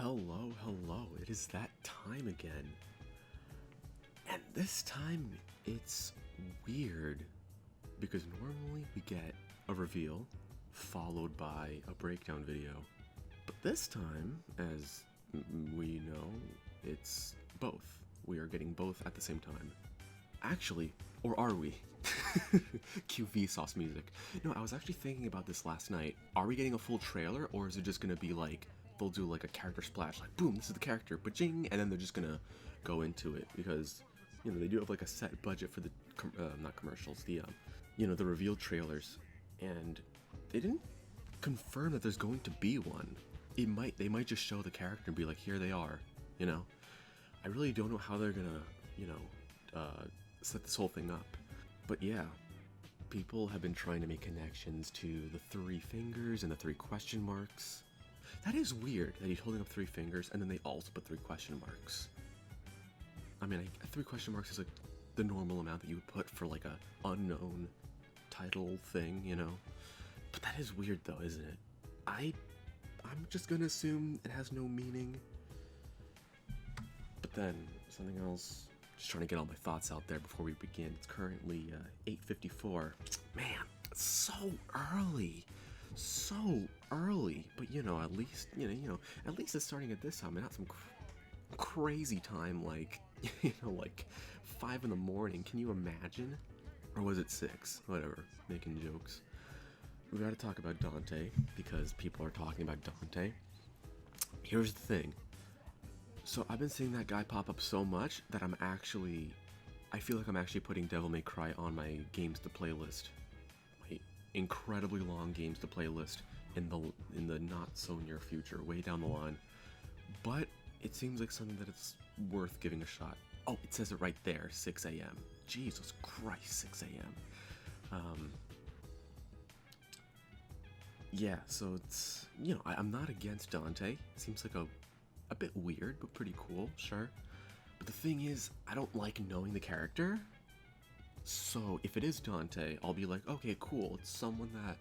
Hello, hello, it is that time again. And this time it's weird because normally we get a reveal followed by a breakdown video. But this time, as we know, it's both. We are getting both at the same time. Actually, or are we? Cue Vsauce music. No, I was actually thinking about this last night. Are we getting a full trailer, or is it just gonna be like, they'll do like a character splash, like boom, this is the character, ba-jing, and then they're just gonna go into it, because, you know, they do have like a set budget for the, not commercials, the, the reveal trailers, and they didn't confirm that there's going to be one. They might just show the character and be like, here they are, you know? I really don't know how they're gonna, set this whole thing up. But yeah, people have been trying to make connections to the 3 fingers and the 3 question marks. That is weird that he's holding up 3 fingers and then they also put 3 question marks. I mean, 3 question marks is like the normal amount that you would put for like a unknown title thing, you know? But that is weird though, isn't it? I'm just gonna assume it has no meaning. But then, something else, just trying to get all my thoughts out there before we begin. It's currently 8:54. Man, it's so early. So early. But at least, at least it's starting at this time and not some crazy time like, like 5 in the morning. Can you imagine? Or was it 6? Whatever, making jokes. We gotta talk about Dante, because people are talking about Dante. Here's the thing. So I've been seeing that guy pop up so much that I feel like I'm actually putting Devil May Cry on my games to play list. My incredibly long games to play list in the not so near future, way down the line. But it seems like something that it's worth giving a shot. Oh, it says it right there, 6 a.m. Jesus Christ, 6 a.m. Yeah, so it's, I'm not against Dante. It seems like a bit weird, but pretty cool, sure. But the thing is, I don't like knowing the character. So if it is Dante, I'll be like, okay, cool. It's someone that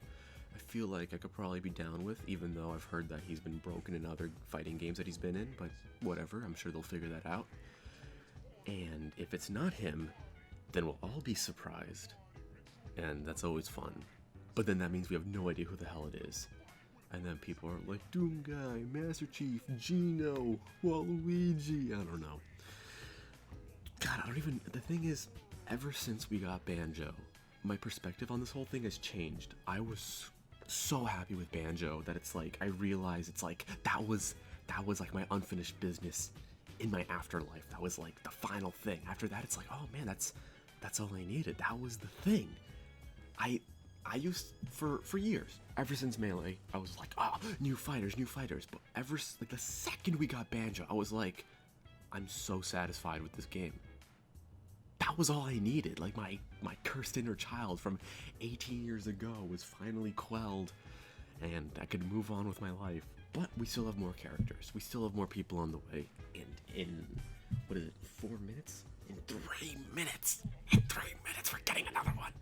I feel like I could probably be down with, even though I've heard that he's been broken in other fighting games that he's been in, but whatever, I'm sure they'll figure that out. And if it's not him, then we'll all be surprised. And that's always fun. But then that means we have no idea who the hell it is. And then people are like, Doom Guy, Master Chief, Gino, Waluigi, I don't know. God, the thing is, ever since we got Banjo, my perspective on this whole thing has changed. I was so happy with Banjo that it's like, I realized it's like, that was like my unfinished business in my afterlife. That was like the final thing. After that, it's like, oh man, that's all I needed. That was the thing. I used, for years, ever since Melee, I was like, new fighters, but like the second we got Banjo, I was like, I'm so satisfied with this game. That was all I needed. Like my cursed inner child from 18 years ago was finally quelled, and I could move on with my life. But we still have more characters. We still have more people on the way. And in, what is it, 4 minutes? In 3 minutes! In 3 minutes, we're getting another one!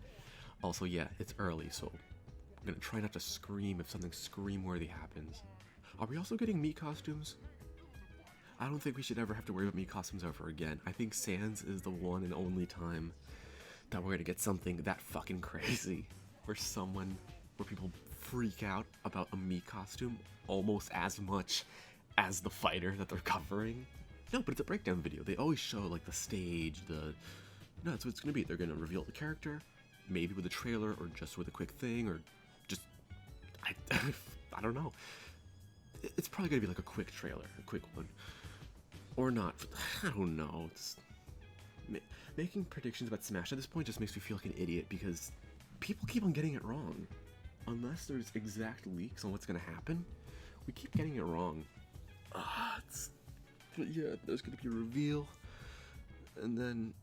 Also, yeah, it's early, so I'm gonna try not to scream if something scream-worthy happens. Are we also getting Mii costumes? I don't think we should ever have to worry about Mii costumes ever again. I think Sans is the one and only time that we're gonna get something that fucking crazy. Where people freak out about a Mii costume almost as much as the fighter that they're covering. No, but it's a breakdown video. They always show, like, the stage, no, that's what it's gonna be. They're gonna reveal the character, maybe with a trailer, or just with a quick thing, or just, I don't know. It's probably gonna be like a quick trailer, a quick one. Or not, I don't know. Making predictions about Smash at this point just makes me feel like an idiot, because people keep on getting it wrong. Unless there's exact leaks on what's gonna happen, we keep getting it wrong. Yeah, there's gonna be a reveal, and then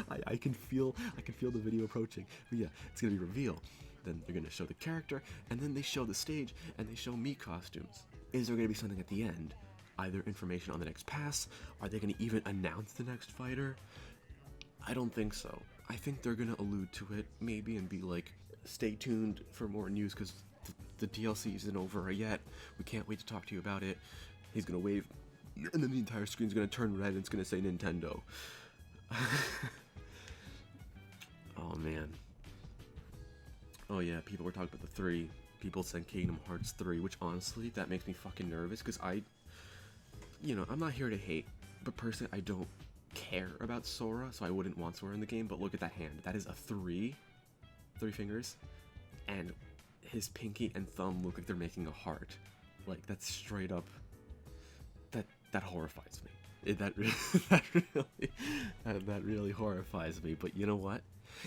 I can feel the video approaching. But yeah, it's gonna be reveal. Then they're gonna show the character, and then they show the stage, and they show Mii costumes. Is there gonna be something at the end? Either information on the next pass? Are they gonna even announce the next fighter? I don't think so. I think they're gonna allude to it, maybe, and be like, stay tuned for more news, because the DLC isn't over yet. We can't wait to talk to you about it. He's gonna wave, and then the entire screen's gonna turn red and it's gonna say Nintendo. Oh man. Oh yeah, people were talking about the 3. People said Kingdom Hearts 3, which honestly, that makes me fucking nervous, because I'm not here to hate, but personally, I don't care about Sora, so I wouldn't want Sora in the game, but look at that hand. That is a 3 fingers, and his pinky and thumb look like they're making a heart. Like, that's straight up, that horrifies me. That really horrifies me, but you know what?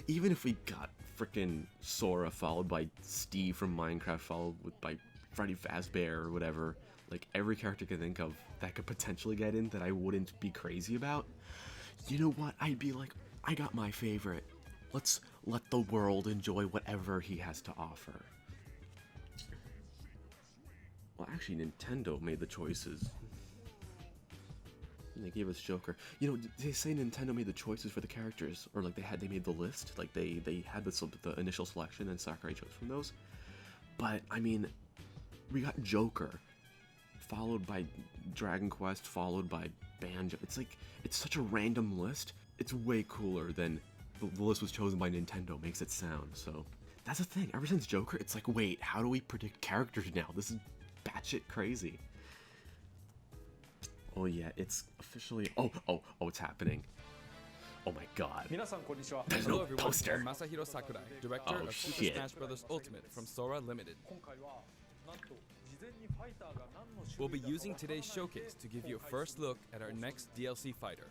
Even if we got frickin' Sora followed by Steve from Minecraft followed by Freddy Fazbear or whatever, like every character I can think of that could potentially get in that I wouldn't be crazy about, you know what? I'd be like, I got my favorite. Let's let the world enjoy whatever he has to offer. Well, actually, Nintendo made the choices. They gave us Joker. You know, they say Nintendo made the choices for the characters, or like they made the list, like they had the initial selection and Sakurai chose from those. But I mean, we got Joker, followed by Dragon Quest, followed by Banjo. It's like, it's such a random list. It's way cooler than the list was chosen by Nintendo makes it sound. So that's the thing. Ever since Joker, it's like, wait, how do we predict characters now? This is batshit crazy. Oh yeah, it's officially. Oh, it's happening. Oh my god. There's no poster. I'm Masahiro Sakurai, director of Super Smash Bros. Ultimate from Sora Limited. We'll be using today's showcase to give you a first look at our next DLC fighter.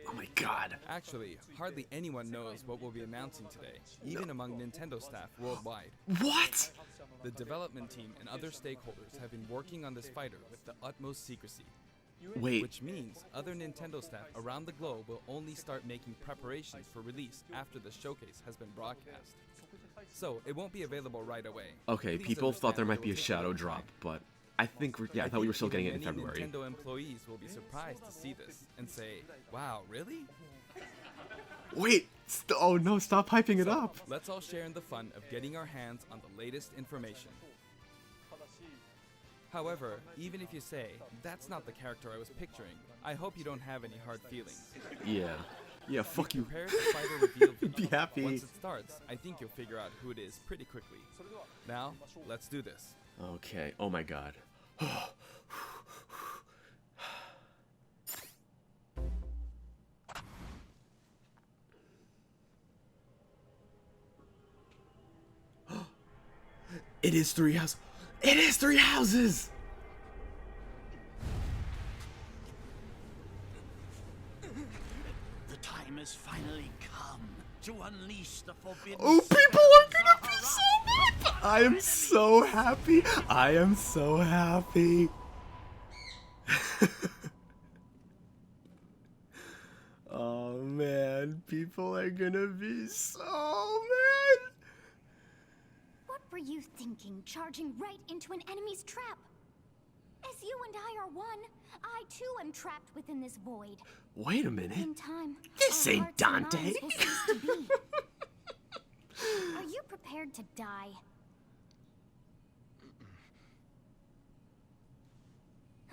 Oh my god. Actually, hardly anyone knows what we'll be announcing today, even among Nintendo staff worldwide. What? The development team and other stakeholders have been working on this fighter with the utmost secrecy. Wait. Which means other Nintendo staff around the globe will only start making preparations for release after the showcase has been broadcast. So, it won't be available right away. Okay, Please people thought there understand might be a shadow drop, but I think I thought we were still getting it in February. Many Nintendo employees will be surprised to see this and say, "Wow, really?" Wait! Oh no, stop hyping it up! Let's all share in the fun of getting our hands on the latest information. However, even if you say, that's not the character I was picturing, I hope you don't have any hard feelings. Yeah, fuck you. Prepare the fighter reveal video. Be happy. Once it starts, I think you'll figure out who it is pretty quickly. Now, let's do this. Okay, oh my god. It is 3 houses! It is 3 houses! The time has finally come to unleash the forbidden. Oh, people are gonna be so mad! I am so happy! I am so happy! Oh man, people are gonna be so mad! What were you thinking, charging right into an enemy's trap? As you and I are one, I too am trapped within this void. Wait a minute. In time, This our ain't hearts and Dante. minds will cease to be. Are you prepared to die?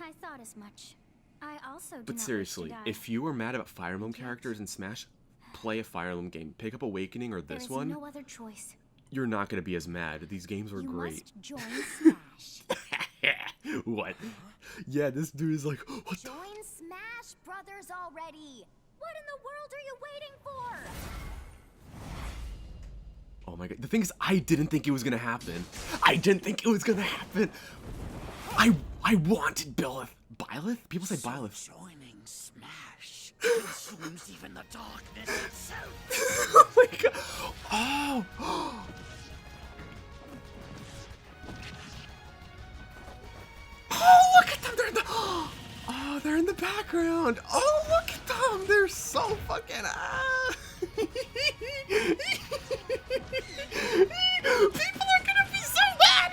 I thought as much. I also do But not seriously, wish to die. if you were mad about Fire Emblem characters in Smash, play a Fire Emblem game. Pick up Awakening or there this is one. no other choice. You're not gonna be as mad. These games were You great. must join Smash. What? Yeah, this dude is like, what the? Join Smash Brothers already! What in the world are you waiting for? Oh my god. The thing is, I didn't think it was gonna happen. I didn't think it was gonna happen. I wanted Byleth. Byleth? People say Byleth. Joining Smash consumes even the darkness itself. Oh my god. Oh. Oh, look at them. They're in the. Oh, they're in the background. Oh, look at them. They're so fucking. People are gonna be so mad.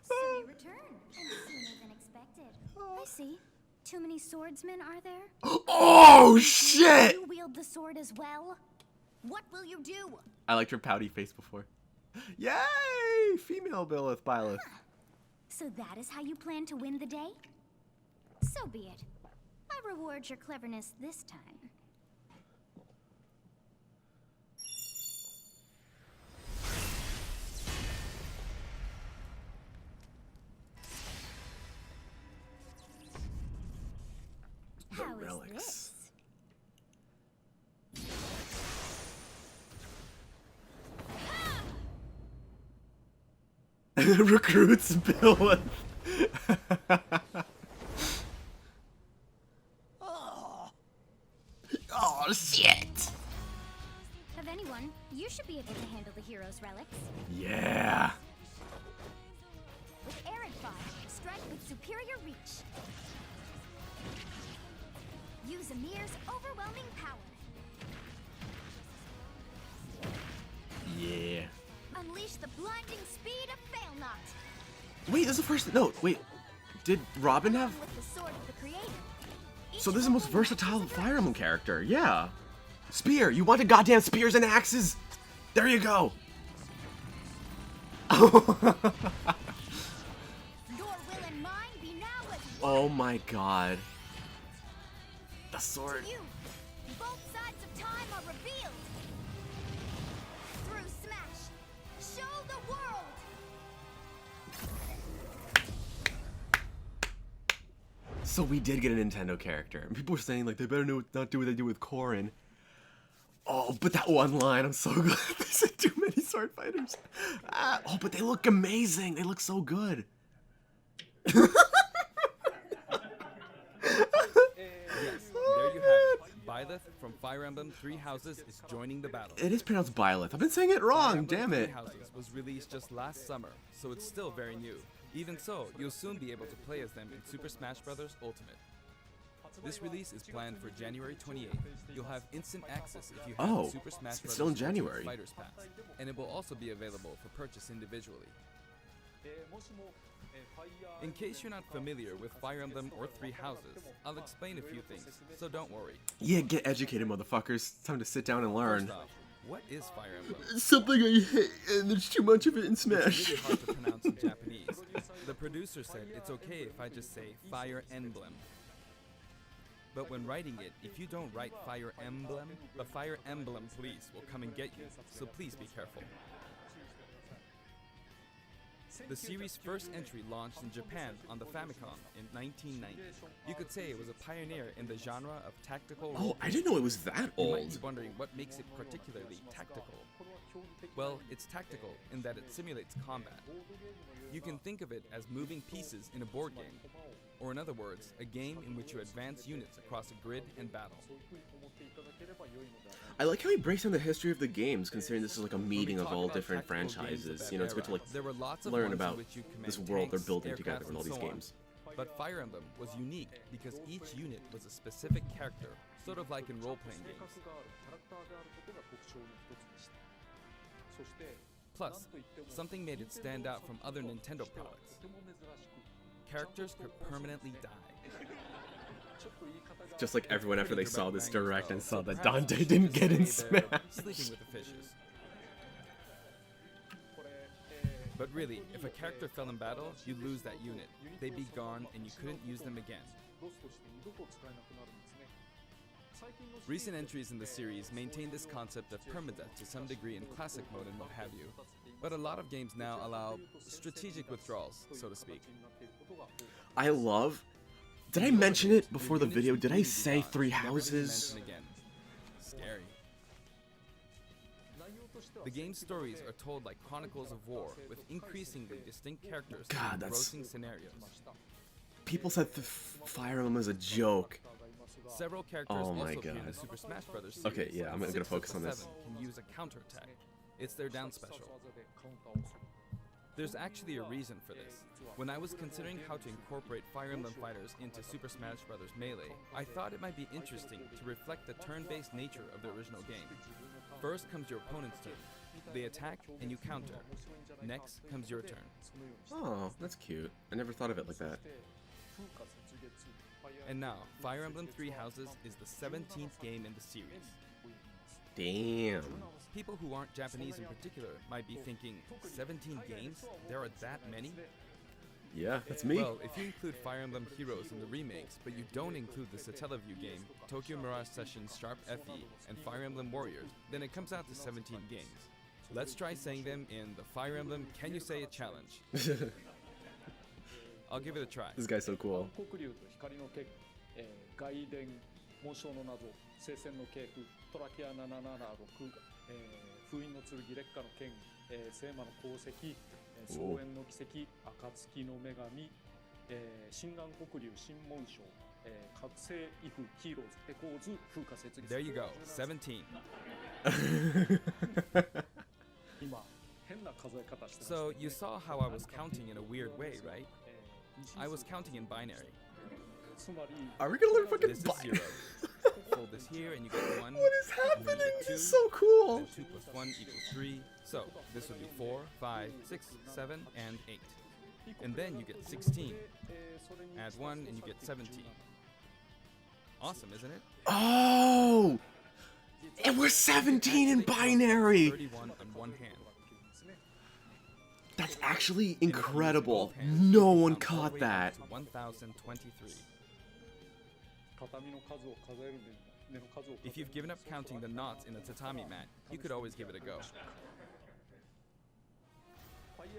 So you return, and sooner than expected. I see. Too many swordsmen, are there? Oh shit! You wield the sword as well? What will you do? I liked her pouty face before. Yay! Female Byleth, Byleth. So that is how you plan to win the day? So be it. I reward your cleverness this time. The How is relics. this? Recruits Byleth. Oh, shit! Of anyone, you should be able to handle the hero's relics. Yeah. With Arid Fire, strike with superior reach. Use Amir's overwhelming power. Yeah. Unleash the blinding speed of Failnaught. Wait, this is the first. No, wait. Did Robin have? With the sword of the creator. So this is the most versatile Fire Emblem character. Yeah. Spear. You wanted goddamn spears and axes. There you go. Your will and mine be now as one. Oh my god. The sword. To you, both sides of time are revealed. Through Smash, show the world. So we did get a Nintendo character. And people were saying like they better not do what they do with Corrin. Oh, but that one line, I'm so glad they said too many sword fighters. Oh, but they look amazing. They look so good. Yes, there you have it. Byleth from Fire Emblem Three Houses is joining the battle. It is pronounced Byleth. I've been saying it wrong. Emblem Damn Three it. Houses was released just last summer, so it's still very new. Even so, you'll soon be able to play as them in Super Smash Bros. Ultimate. This release is planned for January 28th. You'll have instant access if you have Oh, the Super Smash it's Bros. still in Ultimate January. Fighters Pass, and it will also be available for purchase individually. In case you're not familiar with Fire Emblem or Three Houses, I'll explain a few things, so don't worry. Yeah, get educated, motherfuckers. It's time to sit down and learn. First off, what is Fire Emblem? It's something I hate, and there's too much of it in It's Smash. really hard to pronounce in Japanese. The producer said it's okay if I just say Fire Emblem. But when writing it, if you don't write Fire Emblem, the Fire Emblem police will come and get you, so please be careful. The series' first entry launched in Japan on the Famicom in 1990. You could say it was a pioneer in the genre of tactical Oh, I didn't know it was that You might old. be wondering what makes it particularly tactical. Well, it's tactical in that it simulates combat. You can think of it as moving pieces in a board game, or in other words, a game in which you advance units across a grid and battle. I like how he breaks down the history of the games, considering this is like a When we meeting of talk all about different tactical games of franchises. that You know, it's good to era, like there were lots of learn ones in about which you command this world they're tanks, building together aircraft, in all and these so on. games. But Fire Emblem was unique because each unit was a specific character, sort of like in role-playing games. Plus, something made it stand out from other Nintendo products. Characters could permanently die. Just like everyone after they Pretty saw this dramatic direct though, and so saw that perhaps Dante you should didn't just get in stay there, Smash. sleeping with the fishes. But really, if a character fell in battle, you'd lose that unit. They'd be gone and you couldn't use them again. Recent entries in the series maintain this concept of permadeath to some degree in classic mode and what have you. But a lot of games now allow strategic withdrawals, so to speak. I love. Did I mention it before the Your video? units Did I need to be say gone, Three never to be Houses? mentioned again. Scary. The game's stories are told like chronicles of war, with increasingly distinct characters God, and that's- engrossing scenarios. People said the Fire Emblem was a joke. Several characters Oh also my appear in God. the Super Smash Bros. series. Okay, yeah, I'm gonna 6 of focus the on this. 7 can use a counterattack. It's their down special. There's actually a reason for this. When I was considering how to incorporate Fire Emblem fighters into Super Smash Bros. Melee, I thought it might be interesting to reflect the turn-based nature of the original game. First comes your opponent's turn. They attack and you counter. Next comes your turn. Oh, that's cute. I never thought of it like that. And now, Fire Emblem Three Houses is the 17th game in the series. Damn. People who aren't Japanese in particular might be thinking, 17 games? There are that many? Yeah, that's me. Well, if you include Fire Emblem Heroes in the remakes, but you don't include the EtceteraDude game, Tokyo Mirage Sessions Sharp FE, and Fire Emblem Warriors, then it comes out to 17 games. Let's try saying them in the Fire Emblem Can You Say It challenge. I'll give it a try. This guy's so cool. 紋章の謎、聖戦の系譜、トラキア776、封印の剣、烈火の剣、聖魔の功績、草原の奇跡、暁の女神、心眼黒竜新紋章、覚醒イフヒーローズエコーズ風化設立。 There you go, 17. So you saw how I was counting in a weird way, right? I was counting in binary. Are we gonna learn fucking This is binary? 0. Fold this here and you get 1. What is and then you happening? get This 2, is so cool. and 2 plus 1 equals 3. So this would be 4, 5, 6, 7, and 8. And then you get 16. Add 1 and you get 17. Awesome, isn't it? Oh! And we're 17 in binary! 31 on one hand. That's actually incredible. No one caught that. 1023. If you've given up counting the knots in a tatami mat, you could always give it a go.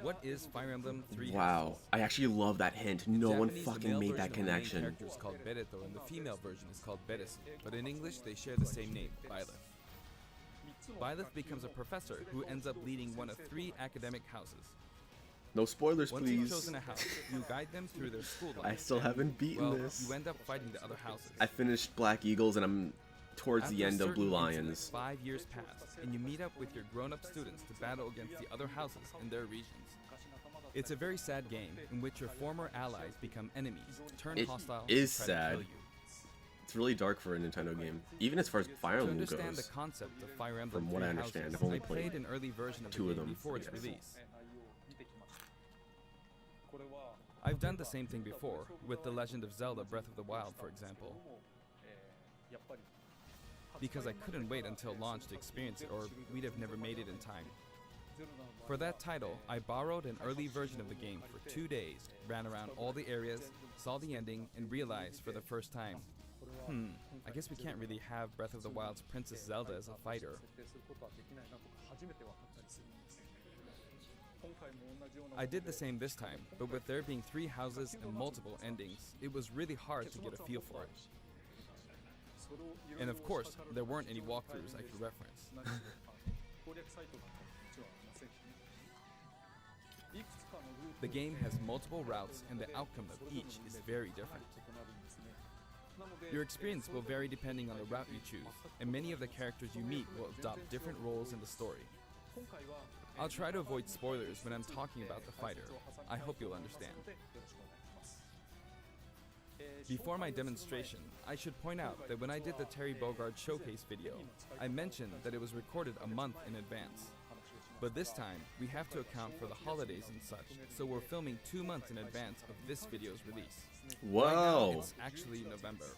What is Fire Emblem 3 Wow, Houses? I actually love that hint. No one Japanese, the fucking male made version that of the main connection. character is called Bereto, and the female version is called Beresu. But in English, they share the same name, Byleth. Byleth becomes a professor who ends up leading one of 3 academic houses. No spoilers, Once you've please. chosen a house, you guide them through their school life. I still haven't beaten Well, this. you end up fighting the other houses. I finished Black Eagles and I'm towards After the a end of certain Blue incident, Lions. 5 years pass, and you meet up with your grown-up students to battle against the other houses in their regions. It's a very sad game in which your former allies become enemies, turn It hostile, is and try to sad. kill you. It's really dark for a Nintendo game. Even as far as Fire To Emblem understand goes. the concept of Fire Emblem From what I 3 understand, Houses, I've only I played played an early version of the 2 of game them, before its yes. release. I've done the same thing before, with The Legend of Zelda Breath of the Wild, for example. Because I couldn't wait until launch to experience it, or we'd have never made it in time. For that title, I borrowed an early version of the game for 2 days, ran around all the areas, saw the ending, and realized for the first time, I guess we can't really have Breath of the Wild's Princess Zelda as a fighter. I did the same this time, but with there being 3 houses and multiple endings, it was really hard to get a feel for it. And of course, there weren't any walkthroughs I could reference. The game has multiple routes, and the outcome of each is very different. Your experience will vary depending on the route you choose, and many of the characters you meet will adopt different roles in the story. I'll try to avoid spoilers when I'm talking about the fighter. I hope you'll understand. Before my demonstration, I should point out that when I did the Terry Bogard showcase video, I mentioned that it was recorded a month in advance. But this time, we have to account for the holidays and such, so we're filming 2 months in advance of this video's release. Right now, Whoa. it's actually November.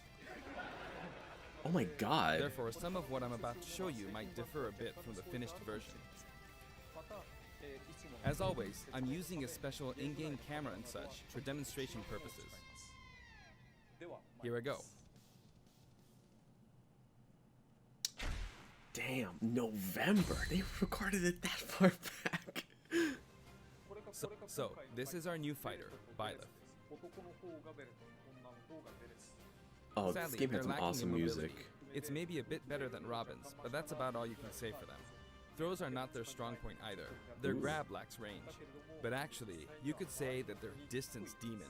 Oh my god. Therefore, some of what I'm about to show you might differ a bit from the finished version. As always, I'm using a special in-game camera and such for demonstration purposes. Here I go. Damn, November. They recorded it that far back. So this is our new fighter, Byleth. Oh, this Sadly, game they're had some lacking awesome in music. mobility. It's maybe a bit better than Robin's, but that's about all you can say for them. Throws are not their strong point either. Their grab lacks range. But actually, you could say that they're distance demon.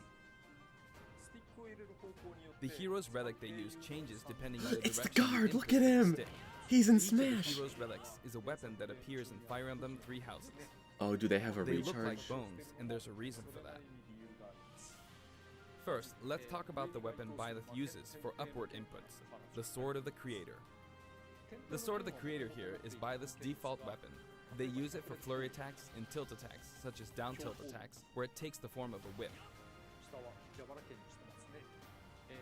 The hero's relic they use changes depending on the It's the direction you guard, input look at the him! stick. He's in Each of the Smash. hero's relics is a weapon that appears in Fire Emblem 3 Houses. Oh, do they have a They recharge? look like bones, and there's a reason for that. First, let's talk about the weapon Byleth uses for upward inputs, the Sword of the Creator. The Sword of the Creator here is Byleth's default weapon. They use it for flurry attacks and tilt attacks, such as down tilt attacks, where it takes the form of a whip.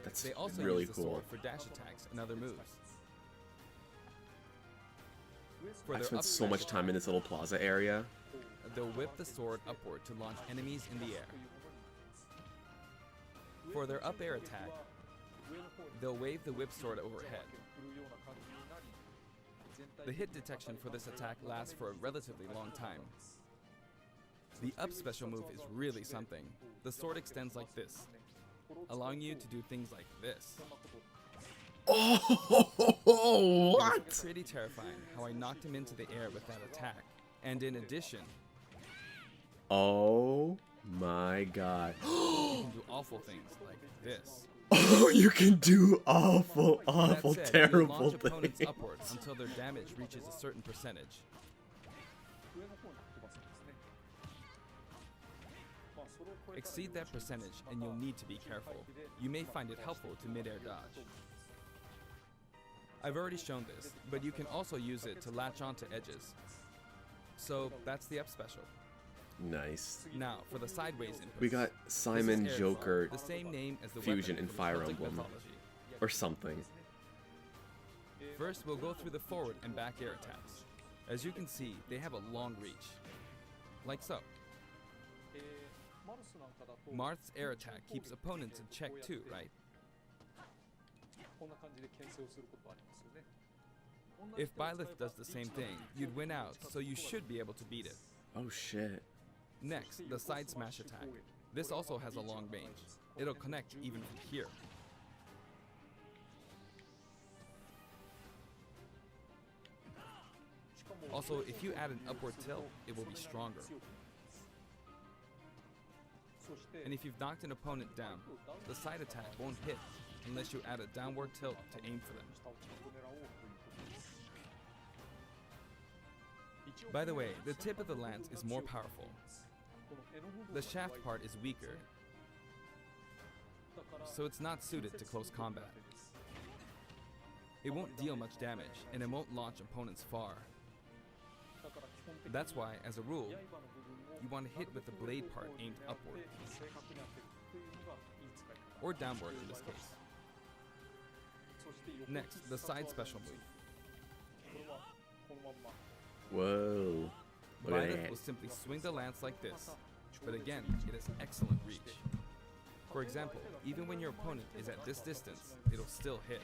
That's They also really use the cool. sword for dash attacks and other moves. For I their spent up so much smash time in this little plaza area. they'll whip the sword upward to launch enemies in the air. For their up air attack, they'll wave the whip sword overhead. The hit detection for this attack lasts for a relatively long time. The up special move is really something. The sword extends like this, allowing you to do things like this. Oh, what? It was pretty terrifying how I knocked him into the air with that attack. And in addition, Oh my god. you can do awful things like this. Oh, you can do awful, awful, That said, you'll terrible launch opponents things. upwards until their damage reaches a certain percentage. Exceed that percentage and you'll need to be careful. You may find it helpful to mid-air dodge. I've already shown this, but you can also use it to latch onto edges. So that's the up special. Nice. Now for the sideways inputs. We got This is Simon air Joker the same name as the fusion weapon in from Fire Celtic Emblem. mythology. or something. First, we'll go through the forward and back air attacks. As you can see, they have a long reach. Like so. Marth's air attack keeps opponents in check too, right? If Byleth does the same thing, you'd win out, so you should be able to beat it. Oh shit. Next, the side smash attack. This also has a long range. It'll connect even from here. Also, if you add an upward tilt, it will be stronger. And if you've knocked an opponent down, the side attack won't hit unless you add a downward tilt to aim for them. By the way, the tip of the lance is more powerful. The shaft part is weaker, so it's not suited to close combat. It won't deal much damage, and it won't launch opponents far. That's why, as a rule, you want to hit with the blade part aimed upward. Or downward in this case. Next, the side special move. Whoa. Look at Byleth that. will simply swing the lance like this, but again, it has excellent reach. For example, even when your opponent is at this distance, it'll still hit.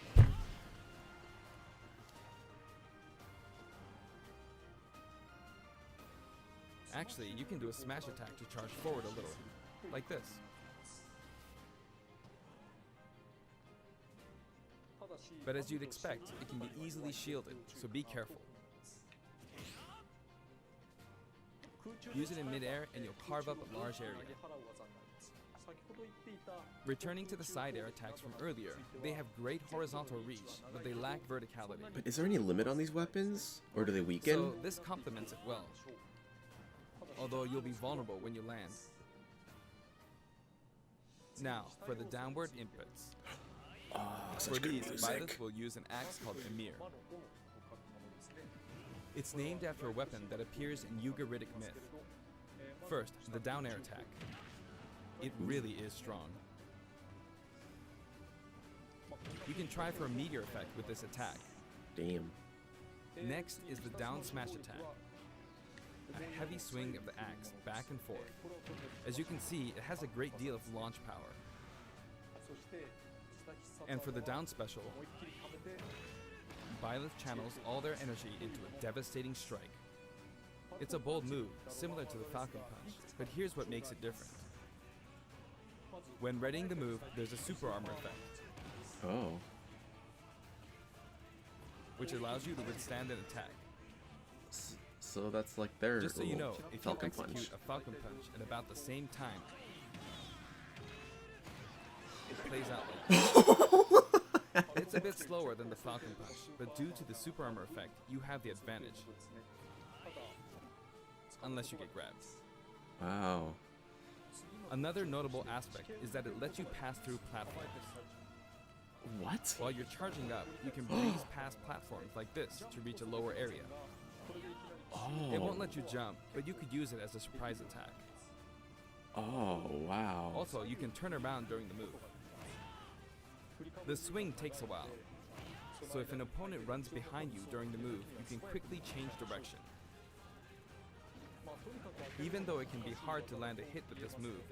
Actually, you can do a smash attack to charge forward a little, like this. But as you'd expect, it can be easily shielded, so be careful. Use it in midair and you'll carve up a large area. Returning to the side air attacks from earlier, they have great horizontal reach, but they lack verticality. But is there any limit on these weapons? Or do they weaken? So this complements it well. Although you'll be vulnerable when you land. Now, for the downward inputs. Oh, For such good these, music. Byleth will use an axe called Emir. It's named after a weapon that appears in Ugaritic myth. First, the down air attack. It really is strong. You can try for a meteor effect with this attack. Damn. Next is the down smash attack. A heavy swing of the axe back and forth. As you can see, it has a great deal of launch power. And for the down special, Byleth channels all their energy into a devastating strike. It's a bold move, similar to the Falcon Punch, but here's what makes it different. When readying the move, there's a super armor effect, Oh. which allows you to withstand an attack. So that's like their Just so you know, little if you Falcon execute Punch. a Falcon Punch at about the same time, it plays out like It's a bit slower than the Falcon Punch, but due to the super armor effect, you have the advantage. Unless you get grabbed. Wow. Another notable aspect is that it lets you pass through platforms. What? While you're charging up, you can breeze past platforms like this to reach a lower area. Oh. It won't let you jump, but you could use it as a surprise attack. Oh, wow. Also, you can turn around during the move. The swing takes a while, so if an opponent runs behind you during the move, you can quickly change direction. Even though it can be hard to land a hit with this move,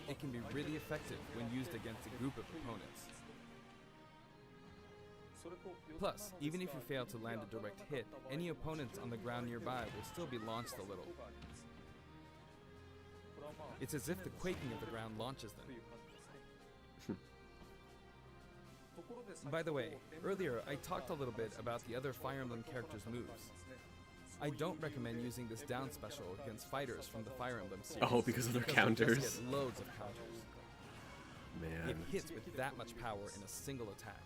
it can be really effective when used against a group of opponents. Plus, even if you fail to land a direct hit, any opponents on the ground nearby will still be launched a little. It's as if the quaking of the ground launches them. By the way, earlier I talked a little bit about the other Fire Emblem characters' moves. I don't recommend using this down special against fighters from the Fire Emblem series. Oh, because of their you'll counters. just get loads of counters. Man. It hits with that much power in a single attack.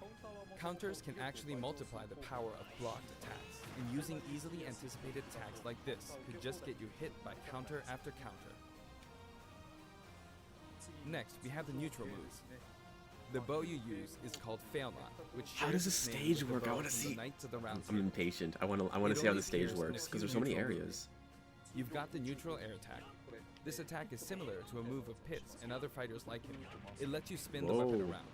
Counters can actually multiply the power of blocked attacks, and using easily anticipated attacks like this could just get you hit by counter after counter. Next, we have the neutral moves. The bow you use is called Fail Not, which How shares does the its name stage with the work? I bow wanna from see- the Knights of the Round I'm Table. impatient. I want to It see how only the stage appears in a works because few there's so many neutral areas. You've got the neutral air attack. This attack is similar to a move of Pit's and other fighters like him. It lets you spin the weapon Whoa. around.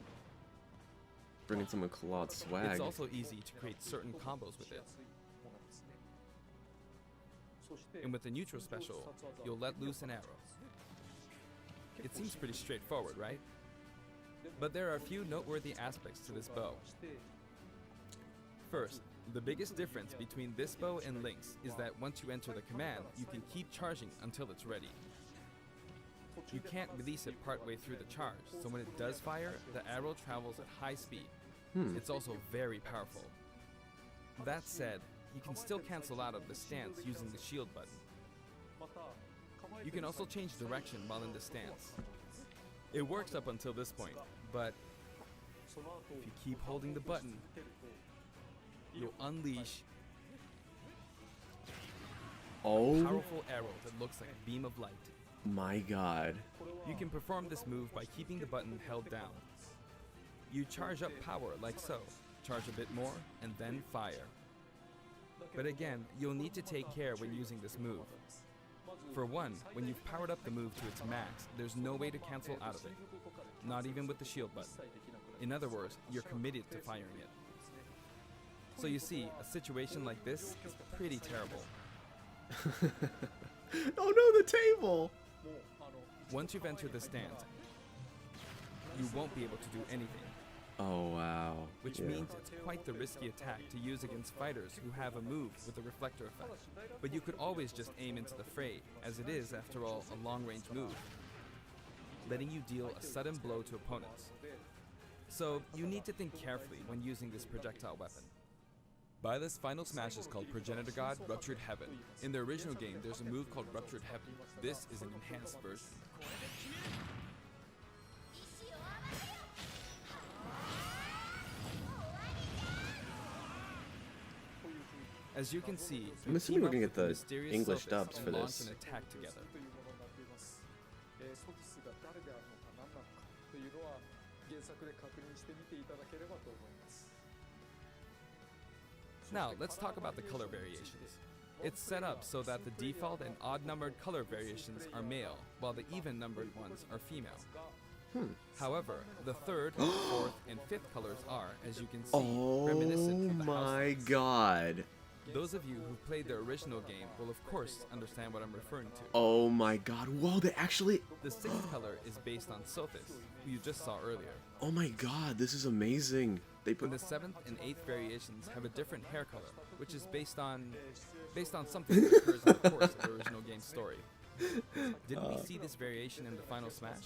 Bringing some Claude swag. It's also easy to create certain combos with it. And with the neutral special, you'll let loose an arrow. It seems pretty straightforward, right? But there are a few noteworthy aspects to this bow. First, the biggest difference between this bow and Link's is that once you enter the command, you can keep charging until it's ready. You can't release it partway through the charge, so when it does fire, the arrow travels at high speed. It's also very powerful. That said, you can still cancel out of the stance using the shield button. You can also change direction while in the stance. It works up until this point, but if you keep holding the button, you'll unleash a Oh powerful arrow that looks like a beam of light. my god. You can perform this move by keeping the button held down. You charge up power like so, charge a bit more, and then fire. But again, you'll need to take care when using this move. For one, when you've powered up the move to its max, there's no way to cancel out of it. Not even with the shield button. In other words, you're committed to firing it. So you see, a situation like this is pretty terrible. Oh no, the table! Once you've entered the stance, you won't be able to do anything. Oh wow. Which Yeah. means it's quite the risky attack to use against fighters who have a move with a reflector effect. But you could always just aim into the fray, as it is, after all, a long-range move, letting you deal a sudden blow to opponents. So you need to think carefully when using this projectile weapon. Byleth's final smash is called Progenitor God Ruptured Heaven. In the original game, there's a move called Ruptured Heaven. This is an enhanced version. As you can see, I'm you assuming team we're up gonna with get the mysterious English Sophist dubs and for launch this. an attack together. Now, let's talk about the color variations. It's set up so that the default and odd-numbered color variations are male, while the even-numbered ones are female. However, the third, fourth, and fifth colors are, as you can see, Oh reminiscent of the house my lights. god. Those of you who played the original game will of course understand what I'm referring to. Oh my god. Whoa, they actually. The sixth color is based on Sophis, who you just saw earlier. Oh my god, this is amazing. They put. And the seventh and eighth variations have a different hair color, which is based on something that occurs in the course of the original game's story. Didn't we see this variation in the final smash?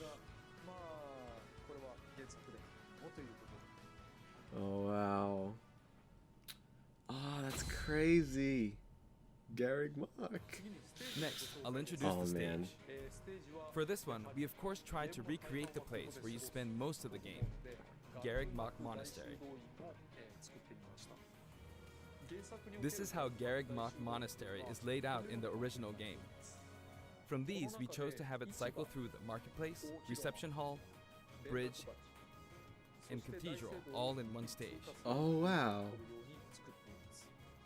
Oh wow. Oh, that's crazy. Garrick Mock. Next, I'll introduce Oh, the stage. man. For this one, we of course tried to recreate the place where you spend most of the game, Garrick Mock Monastery. This is how Garrick Mock Monastery is laid out in the original game. From these, we chose to have it cycle through the marketplace, reception hall, bridge, and cathedral all in one stage. Oh wow.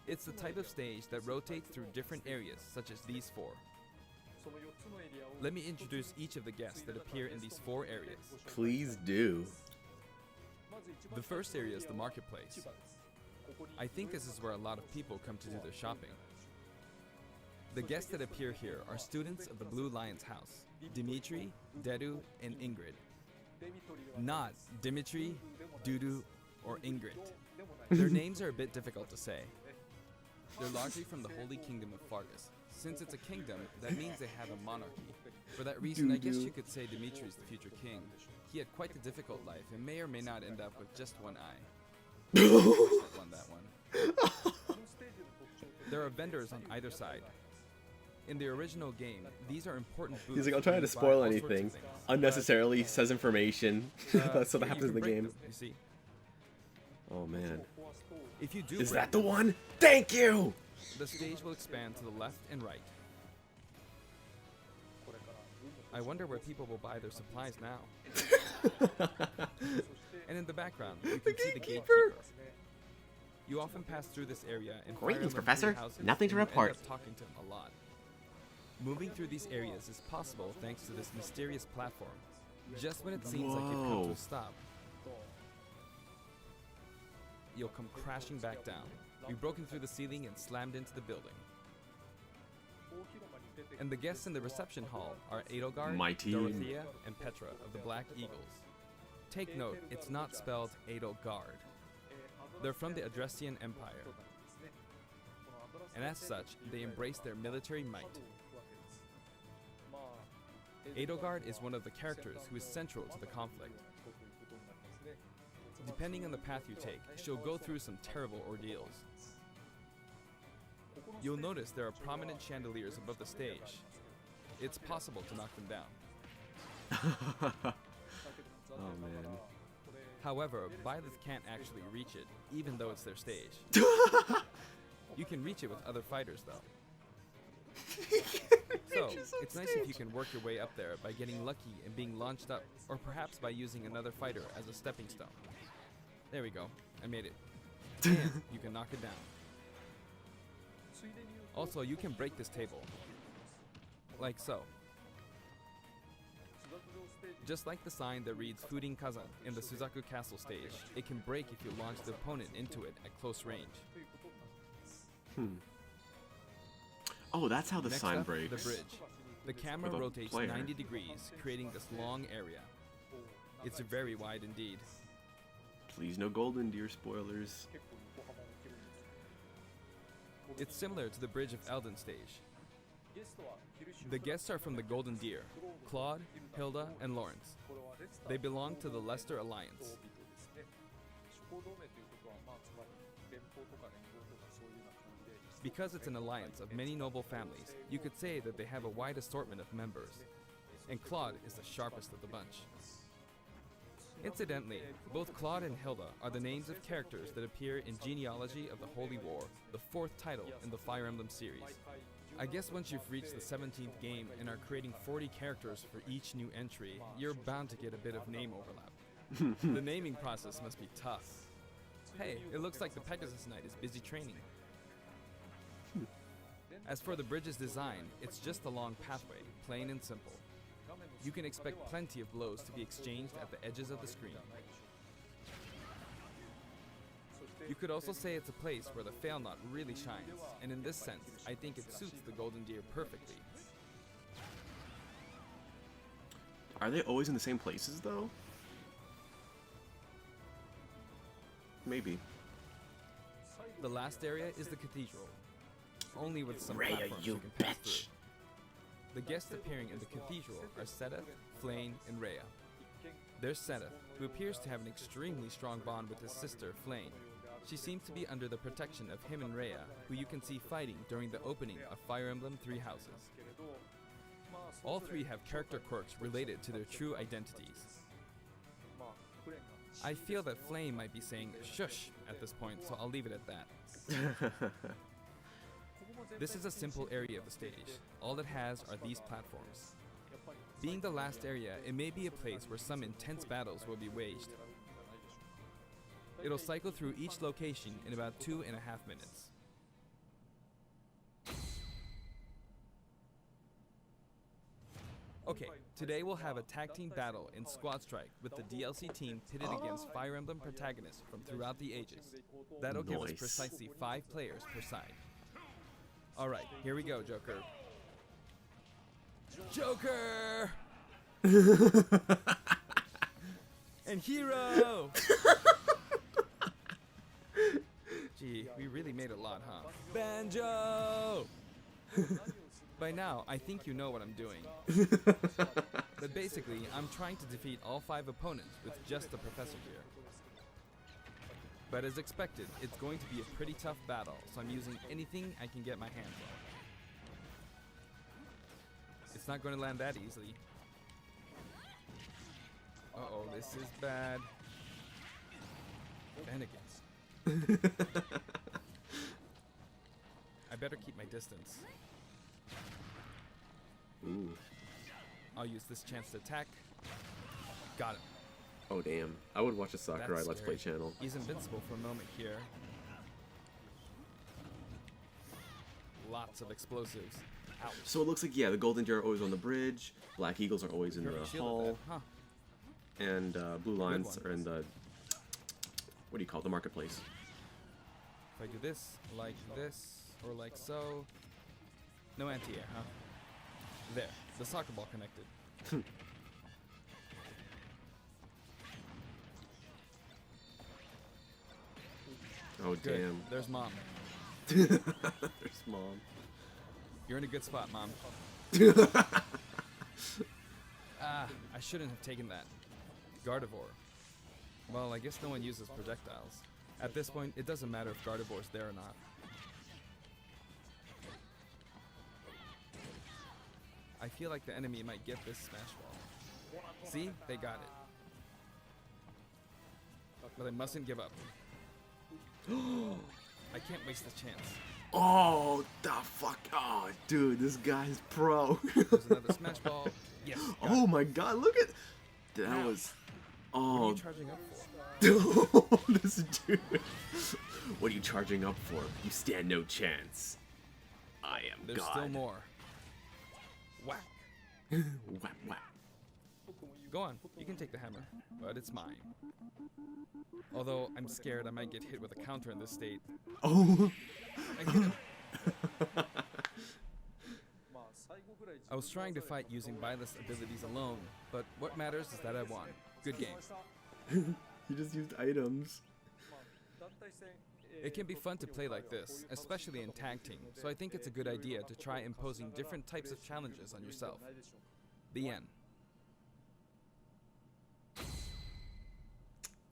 It's the type of stage that rotates through different areas, such as these four. Let me introduce each of the guests that appear in these four areas. Please do. The first area is the marketplace. I think this is where a lot of people come to do their shopping. The guests that appear here are students of the Blue Lion's house, Dimitri, Dedu, and Ingrid. Not Dimitri, Dudu, or Ingrid. Their names are a bit difficult to say. They're largely from the Holy Kingdom of Fargus. Since it's a kingdom, that means they have a monarchy. For that reason, I guess you could say Dimitri is the future king. He had quite a difficult life and may or may not end up with just one eye. Won that one. There are vendors on either side. In the original game, these are important booths. He's like, I'm trying to spoil anything. Unnecessarily says information. That's what happens in the game. You see? Oh man. If you do Is break that the them, one? Thank you! the stage will expand to the left and right. I wonder where people will buy their supplies now. And in the background, you can see the gatekeeper. You often pass through this area and Greetings, fire Professor. three houses Nothing to and end report. up talking to him a lot. Moving through these areas is possible thanks to this mysterious platform. Just when it seems like you've come to Whoa. a stop, you'll come crashing back down. You've broken through the ceiling and slammed into the building. And the guests in the reception hall are Edelgard, My team. Dorothea, and Petra of the Black Eagles. Take note, it's not spelled Edelgard. They're from the Adressian Empire. And as such, they embrace their military might. Edelgard is one of the characters who is central to the conflict. Depending on the path you take, she'll go through some terrible ordeals. You'll notice there are prominent chandeliers above the stage. It's possible to knock them down. Oh man. However, Byleth can't actually reach it, even though it's their stage. You can reach it with other fighters, though. So, it's nice if you can work your way up there by getting lucky and being launched up, or perhaps by using another fighter as a stepping stone. There we go, I made it. And you can knock it down. Also, you can break this table. Like so. Just like the sign that reads Furin Kazan in the Suzaku Castle stage, it can break if you launch the opponent into it at close range. Oh, that's how the Next sign up, breaks. the bridge. The camera With a rotates player. 90 degrees, creating this long area. It's very wide indeed. Please no golden deer spoilers. It's similar to the Bridge of Elden stage. The guests are from the Golden Deer, Claude, Hilda, and Lawrence. They belong to the Leicester Alliance. Because it's an alliance of many noble families, you could say that they have a wide assortment of members. And Claude is the sharpest of the bunch. Incidentally, both Claude and Hilda are the names of characters that appear in Genealogy of the Holy War, the 4th title in the Fire Emblem series. I guess once you've reached the 17th game and are creating 40 characters for each new entry, you're bound to get a bit of name overlap. The naming process must be tough. Hey, it looks like the Pegasus Knight is busy training. As for the bridge's design, it's just a long pathway, plain and simple. You can expect plenty of blows to be exchanged at the edges of the screen. You could also say it's a place where the fail knot really shines, and in this sense, I think it suits the Golden Deer perfectly. Are they always in the same places though? Maybe. The last area is the cathedral, only with some Rhea, platforms you can pass bitch. through. The guests appearing in the cathedral are Sedith, Flayn, and Rhea. There's Sedith, who appears to have an extremely strong bond with his sister, Flayn. She seems to be under the protection of him and Rhea, who you can see fighting during the opening of Fire Emblem Three Houses. All three have character quirks related to their true identities. I feel that Flayn might be saying shush at this point, so I'll leave it at that. This is a simple area of the stage. All it has are these platforms. Being the last area, it may be a place where some intense battles will be waged. It'll cycle through each location in about 2.5 minutes. Okay, today we'll have a tag team battle in Squad Strike with the DLC team pitted against Fire Emblem protagonists from throughout the ages. That'll give us Nice. precisely 5 players per side. Alright, here we go, Joker. Joker! And Hero! Gee, we really made a lot, huh? Banjo! By now, I think you know what I'm doing. But basically, I'm trying to defeat all 5 opponents with just the professor here. But as expected, it's going to be a pretty tough battle, so I'm using anything I can get my hands on. It's not going to land that easily. Uh-oh, this is bad. And again. I better keep my distance. Ooh. I'll use this chance to attack. Got him. Oh damn. I would watch a Sakurai That's Let's Play scary. channel. He's invincible for a moment here. Lots of explosives. Ouch. So it looks like, yeah, the Golden Deer are always on the bridge, Black Eagles are always in the Perfect shield hull, of that, huh? and Blue Lions one. are in the, what do you call it, the marketplace. If I do this, or like so. No anti-air, huh? There, the soccer ball connected. Oh Good. damn. There's Mom. There's Mom. You're in a good spot, Mom. Ah, I shouldn't have taken that. Gardevoir. Well, I guess no one uses projectiles. At this point, it doesn't matter if Gardevoir's there or not. I feel like the enemy might get this smash ball. See? They got it. But I mustn't give up. I can't waste this chance. Oh, the fuck. Oh, dude, this guy's pro. There's another smash ball. Yes. got Oh it. my god, look at that. Now, Was. What are Oh, you charging up for? this dude. What are you charging up for? You stand no chance. I am There's God. still more. Whack. Whap, whap. Go on, you can take the hammer, but it's mine. Although I'm scared I might get hit with a counter in this state. Oh. I hit him. I was trying to fight using Byleth's abilities alone, but what matters is that I won. Good game. You just used items. It can be fun to play like this, especially in tag team, so I think it's a good idea to try imposing different types of challenges on yourself. The end.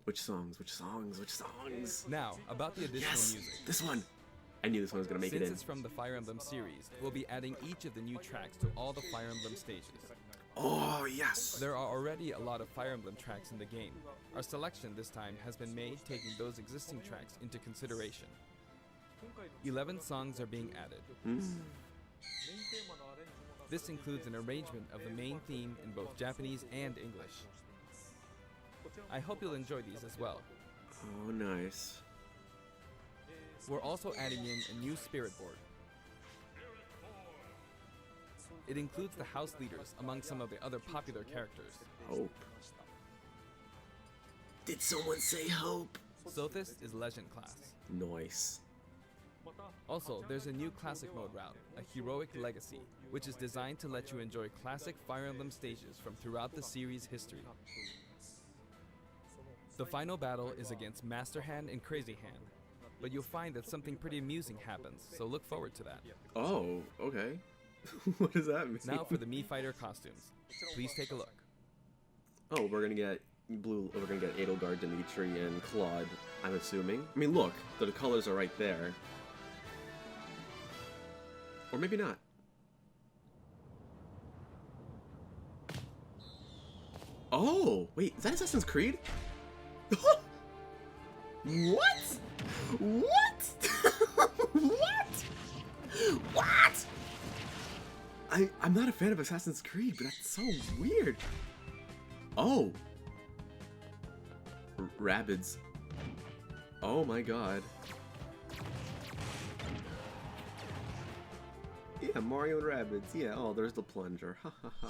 Which songs? Which songs? Which songs? Now, about the additional Yes, music. this one. I knew this one was gonna make Since it in. it's from the Fire Emblem series, we'll be adding each of the new tracks to all the Fire Emblem stages. Oh yes. There are already a lot of Fire Emblem tracks in the game. Our selection this time has been made taking those existing tracks into consideration. 11 songs are being added. This includes an arrangement of the main theme in both Japanese and English. I hope you'll enjoy these as well. Oh nice. We're also adding in a new spirit board. It includes the house leaders among some of the other popular characters. Hope. Did someone say hope? Sothis is Legend class. Nice. Also, there's a new classic mode route, a heroic legacy, which is designed to let you enjoy classic Fire Emblem stages from throughout the series' history. The final battle is against Master Hand and Crazy Hand, but you'll find that something pretty amusing happens, so look forward to that. Oh, okay. What does that mean? Now for the Mii Fighter costumes. Please take a look. Oh, we're gonna get we're gonna get Edelgard, Dimitri, and Claude, I'm assuming. I mean, look, the colors are right there. Or maybe not. Oh, wait, is that Assassin's Creed? What? What? What? What? I'm not a fan of Assassin's Creed, but that's so weird. Oh. Rabbids. Oh my god. Yeah, Mario and Rabbids. Yeah, oh, there's the plunger. Ha ha ha.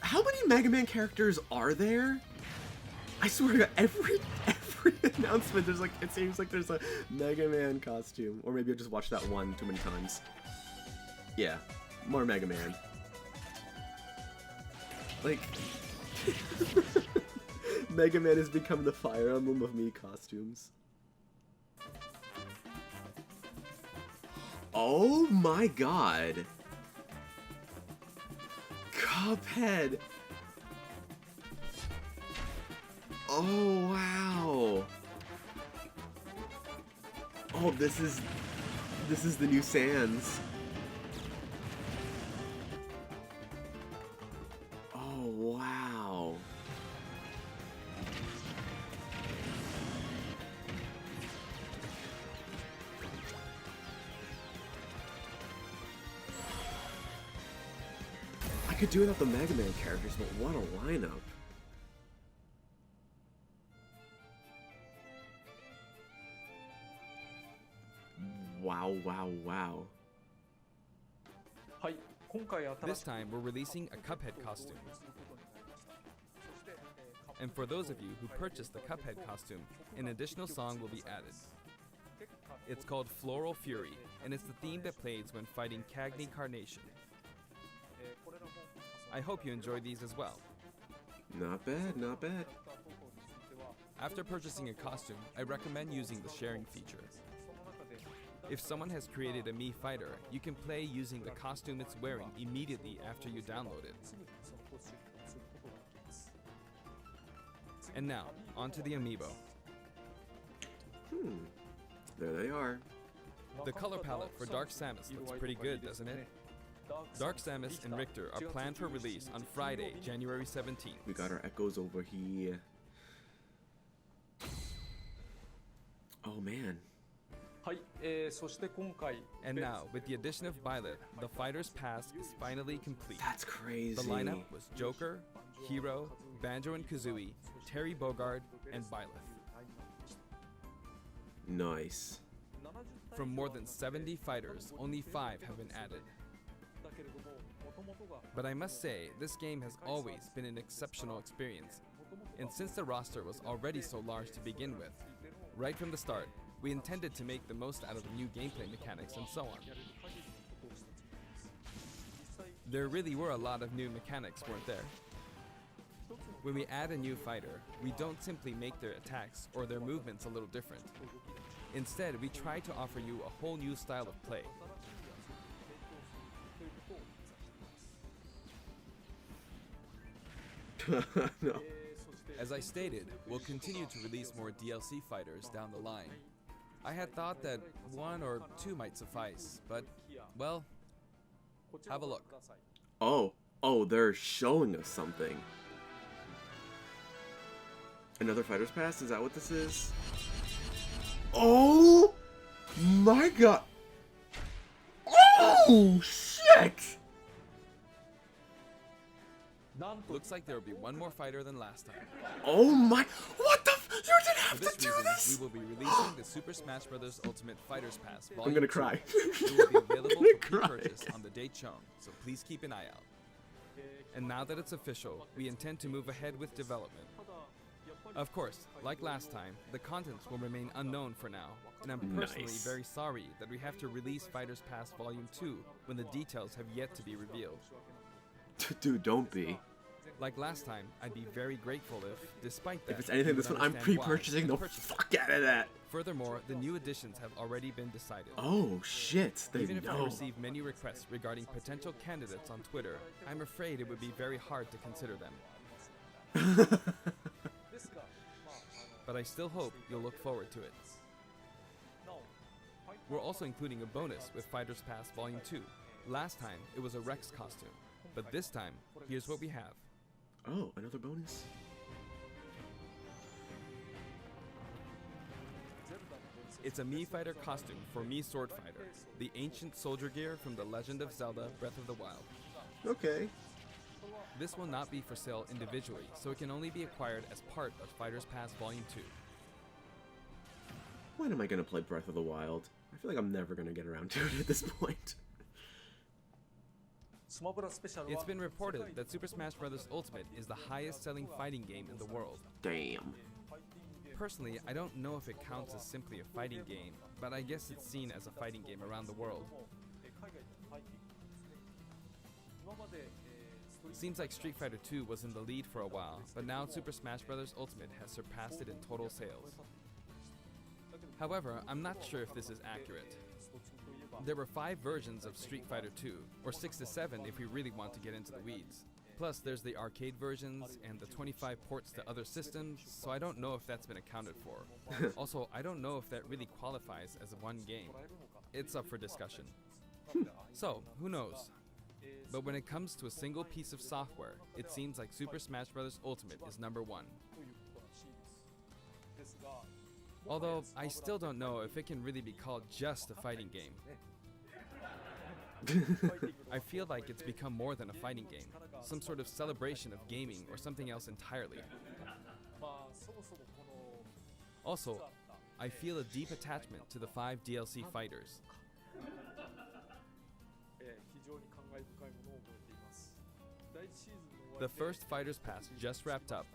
How many Mega Man characters are there? I swear to God, every announcement there's like, it seems like there's a Mega Man costume. Or maybe I just watched that one too many times. Yeah, more Mega Man. Like, Mega Man has become the Fire Emblem of me costumes. Oh my god. Cuphead. Oh wow. Oh, this is the new Sans. Oh wow. I could do without the Mega Man characters, but what a lineup. Wow, wow, wow. This time, we're releasing a Cuphead costume. And for those of you who purchased the Cuphead costume, an additional song will be added. It's called Floral Fury, and it's the theme that plays when fighting Cagney Carnation. I hope you enjoy these as well. Not bad, not bad. After purchasing a costume, I recommend using the sharing feature. If someone has created a Mii fighter, you can play using the costume it's wearing immediately after you download it. And now, onto the amiibo. There they are. The color palette for Dark Samus looks pretty good, doesn't it? Dark Samus and Richter are planned for release on Friday, January 17th. We got our echoes over here. Oh man. And now, with the addition of Byleth, the Fighter's Pass is finally complete. That's crazy. The lineup was Joker, Hero, Banjo and Kazooie, Terry Bogard, and Byleth. Nice. From more than 70 fighters, only 5 have been added. But I must say, this game has always been an exceptional experience. And since the roster was already so large to begin with, right from the start, we intended to make the most out of the new gameplay mechanics and so on. There really were a lot of new mechanics, weren't there? When we add a new fighter, we don't simply make their attacks or their movements a little different. Instead, we try to offer you a whole new style of play. No. As I stated, we'll continue to release more DLC fighters down the line. I had thought that 1 or 2 might suffice, but, well, have a look. Oh, they're showing us something. Another Fighter's Pass? Is that what this is? Oh my god! Oh shit! Looks like there will be one more fighter than last time. Oh my! What the? You didn't have For this to do reason, this! we will be releasing the Super Smash Bros. Ultimate Fighters Pass Volume I'm gonna 2. cry. It will be available I'm for gonna pre-purchase cry. on the date shown, so please keep an eye out. And now that it's official, we intend to move ahead with development. Of course, like last time, the contents will remain unknown for now, and I'm personally Nice. very sorry that we have to release Fighters Pass Volume 2 when the details have yet to be revealed. Dude, don't be. Like last time, I'd be very grateful if, despite that, If it's anything you this would one, I'm understand why pre-purchasing and the purchase it. fuck out of that. Furthermore, the new additions have already been decided. Oh shit, they Even if I know. receive many requests regarding potential candidates on Twitter, I'm afraid it would be very hard to consider them. But I still hope you'll look forward to it. We're also including a bonus with Fighters Pass Volume 2. Last time, it was a Rex costume, but this time, here's what we have. Oh, another bonus? It's a Mii Fighter costume for Mii Sword Fighter, the ancient soldier gear from The Legend of Zelda Breath of the Wild. Okay. This will not be for sale individually, so it can only be acquired as part of Fighters Pass Volume 2. When am I gonna play Breath of the Wild? I feel like I'm never gonna get around to it at this point. It's been reported that Super Smash Bros. Ultimate is the highest-selling fighting game in the world. Damn. Personally, I don't know if it counts as simply a fighting game, but I guess it's seen as a fighting game around the world. Seems like Street Fighter 2 was in the lead for a while, but now Super Smash Bros. Ultimate has surpassed it in total sales. However, I'm not sure if this is accurate. There were 5 versions of Street Fighter 2, or 6 to 7 if we really want to get into the weeds. Plus, there's the arcade versions and the 25 ports to other systems, so I don't know if that's been accounted for. Also, I don't know if that really qualifies as one game. It's up for discussion. So, who knows? But when it comes to a single piece of software, it seems like Super Smash Bros. Ultimate is #1. Although, I still don't know if it can really be called just a fighting game. I feel like it's become more than a fighting game, some sort of celebration of gaming or something else entirely. Also, I feel a deep attachment to the 5 DLC fighters. The first Fighters Pass just wrapped up,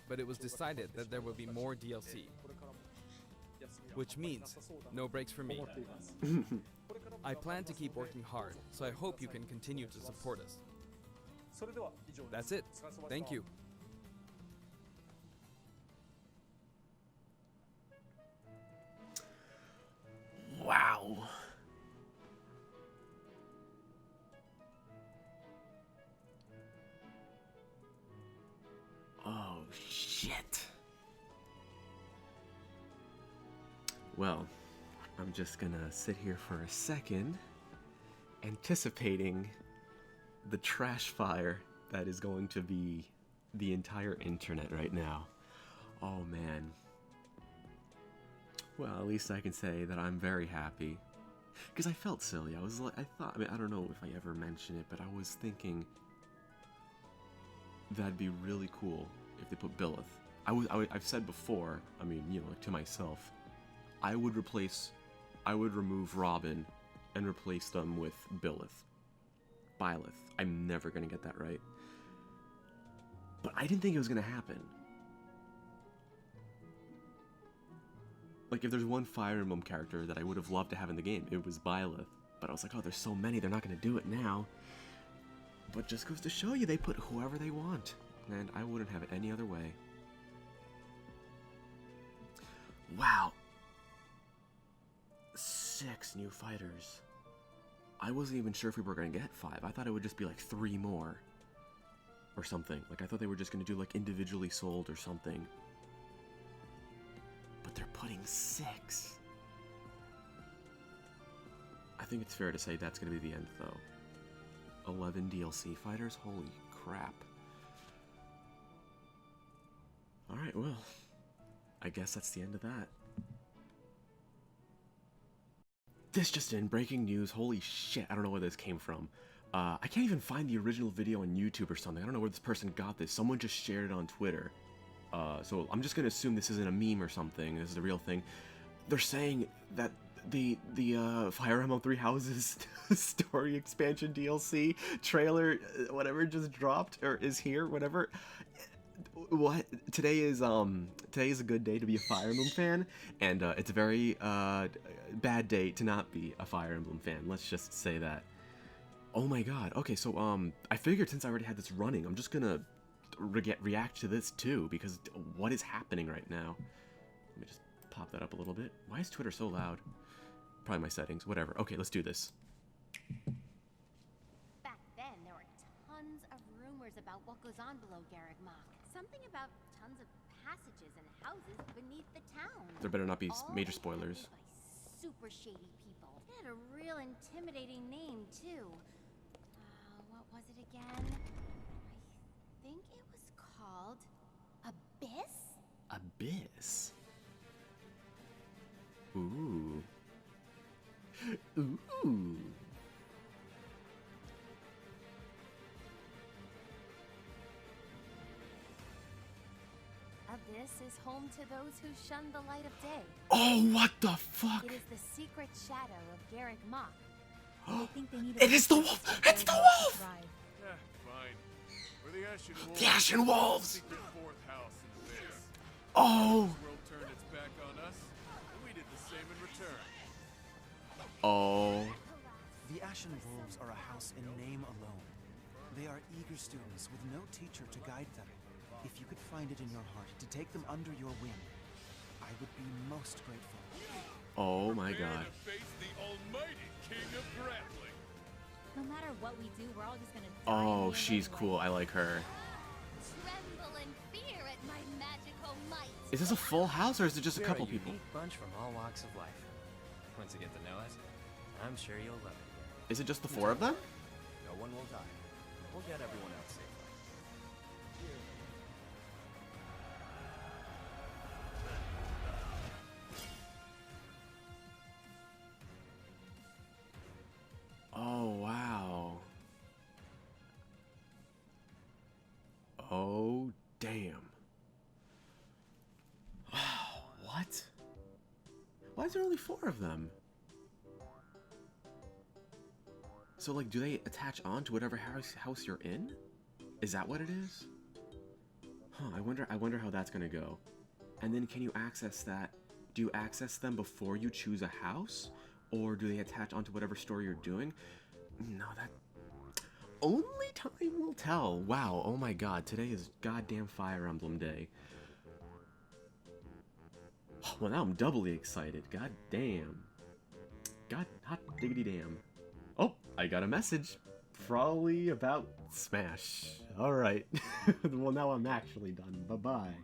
but it was decided that there will be more DLC, which means no breaks for me. I plan to keep working hard, so I hope you can continue to support us. That's it. Thank you. Wow. Oh, shit. Well, I'm just gonna sit here for a second, anticipating the trash fire that is going to be the entire internet right now. Oh, man. Well, at least I can say that I'm very happy. Because I felt silly. I mean, I don't know if I ever mentioned it, but I was thinking that'd be really cool if they put Byleth. I've said before, I mean, you know, like to myself, I would remove Robin and replace them with Byleth. I'm never gonna get that right. But I didn't think it was gonna happen. Like, if there's one Fire Emblem character that I would have loved to have in the game, it was Byleth. But I was like, oh, there's so many, they're not gonna do it now. But just goes to show you, they put whoever they want. And I wouldn't have it any other way. Wow. 6 new fighters. I wasn't even sure if we were gonna get 5. I thought it would just be like 3 more. Or something. Like, I thought they were just gonna do like individually sold or something. But they're putting 6. I think it's fair to say that's gonna be the end though. 11 DLC fighters? Holy crap. Alright, well, I guess that's the end of that. This just in, breaking news, holy shit, I don't know where this came from. I can't even find the original video on YouTube or something. I don't know where this person got this. Someone just shared it on Twitter. So I'm just gonna assume this isn't a meme or something. This is the real thing. They're saying that the Fire Emblem Three Houses story expansion DLC trailer, whatever, just dropped or is here, whatever. What? Today is a good day to be a Fire Emblem fan, and it's a very bad day to not be a Fire Emblem fan. Let's just say that. Oh my god. Okay, so I figured since I already had this running, I'm just gonna react to this too, because what is happening right now? Let me just pop that up a little bit. Why is Twitter so loud? Probably my settings. Whatever. Okay, let's do this. Back then, there were tons of rumors about what goes on below Garreg Mach. Something about tons of passages and houses beneath the town. There better not be All major spoilers. by super shady people. It had a real intimidating name, too. What was it again? I think it was called Abyss? Abyss. Ooh. Ooh. Abyss is home to those who shun the light of day. Oh, what the fuck? It is the secret shadow of Garreg Mach. They think they need It is the wolf! It's the wolf! Yeah, fine. We're the Ashen Wolves. The Ashen Wolves! Secret fourth house in the base. Oh! This world turned its back on us, and we did the same in return. Oh. The Ashen Wolves are a house in name alone. They are eager students with no teacher to guide them. If you could find it in your heart to take them under your wing, I would be most grateful. Oh my Prepare god. to face the almighty king of grappling. No matter what we do, we're all just gonna die. Oh, in the end she's anyway. cool. I like her. Tremble in fear at my magical might. Is this a full house or is it just a We're couple a people? unique bunch from all walks of life. Once you get to know us, I'm sure you'll love it. Is it just the four of them? No one will die. We'll get everyone else safely. Oh, wow. Oh, damn. What? Why is there only four of them? So, like, do they attach on to whatever house you're in? Is that what it is? Huh, I wonder how that's gonna go. And then can you access that? Do you access them before you choose a house? Or do they attach onto whatever story you're doing? No, that... Only time will tell. Wow, oh my god, today is goddamn Fire Emblem Day. Well, now I'm doubly excited. God damn. God, hot diggity damn. Oh, I got a message. Probably about Smash. Alright. Well, now I'm actually done. Bye-bye.